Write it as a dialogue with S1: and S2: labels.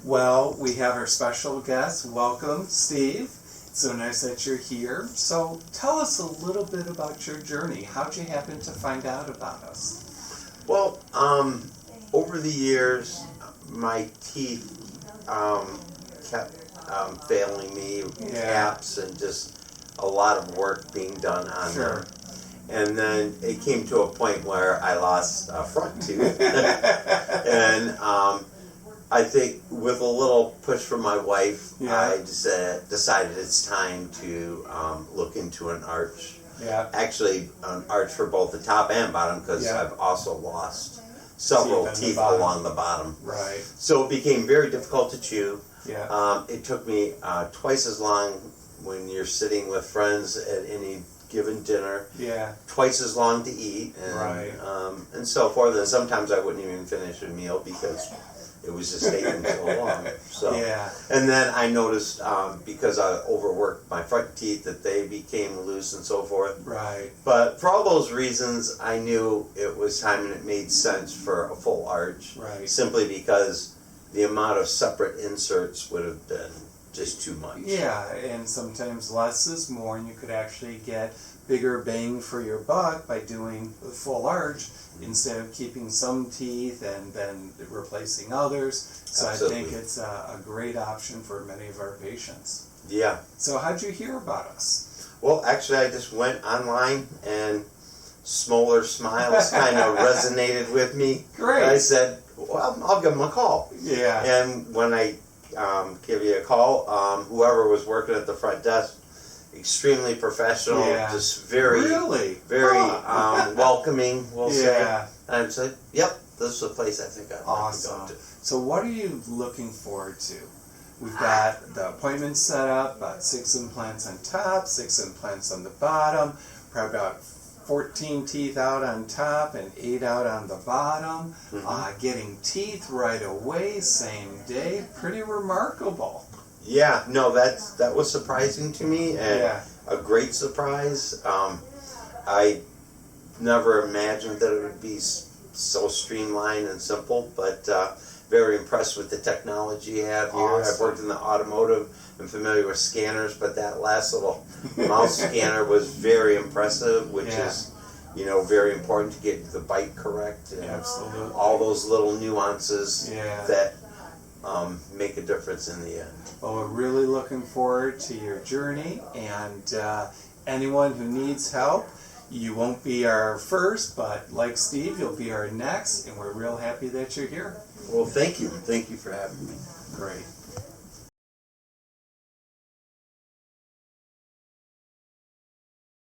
S1: Well, we have our special guest. Welcome, Steve. It's so nice that you're here. So tell us a little bit about your journey. How'd you happen to find out about us?
S2: Well, over the years, my teeth kept failing me, caps, and just a lot of work being done on them. And then it came to a point where I lost a front tooth. And I think with a little push from my wife, I just decided it's time to look into an arch. Actually, an arch for both the top and bottom, because I've also lost several teeth along the bottom. So it became very difficult to chew. It took me twice as long when you're sitting with friends at any given dinner. Twice as long to eat, and so forth. And sometimes I wouldn't even finish a meal because it was just taking so long. So, and then I noticed because I overworked my front teeth that they became loose and so forth. But for all those reasons, I knew it was time, and it made sense for a full arch. Simply because the amount of separate inserts would have been just too much.
S1: And sometimes less is more, and you could actually get bigger bang for your buck by doing the full arch instead of keeping some teeth and then replacing others. So I think it's a great option for many of our patients. So how'd you hear about us?
S2: Well, actually, I just went online, and Smoler Smiles kind of resonated with me. And I said, well, I'll give them a call. And when I give you a call, whoever was working at the front desk, extremely professional, just very welcoming, we'll say. And I said, yep, this is the place I think I'd like to go to.
S1: So what are you looking forward to? We've got the appointment set up, about 6 implants on top, 6 implants on the bottom, probably about 14 teeth out on top and 8 out on the bottom. Getting teeth right away, same day, pretty remarkable.
S2: No, that was surprising to me, and a great surprise. I never imagined that it would be so streamlined and simple, but very impressed with the technology you have here. I've worked in the automotive, I'm familiar with scanners, but that last little mouse scanner was very impressive, which is, you know, very important to get the bite correct, and all those little nuances that make a difference in the end.
S1: Well, we're really looking forward to your journey, and anyone who needs help, you won't be our first, but like Steve, you'll be our next, and we're real happy that you're here.
S2: Well, thank you. Thank you for having me.
S1: Great.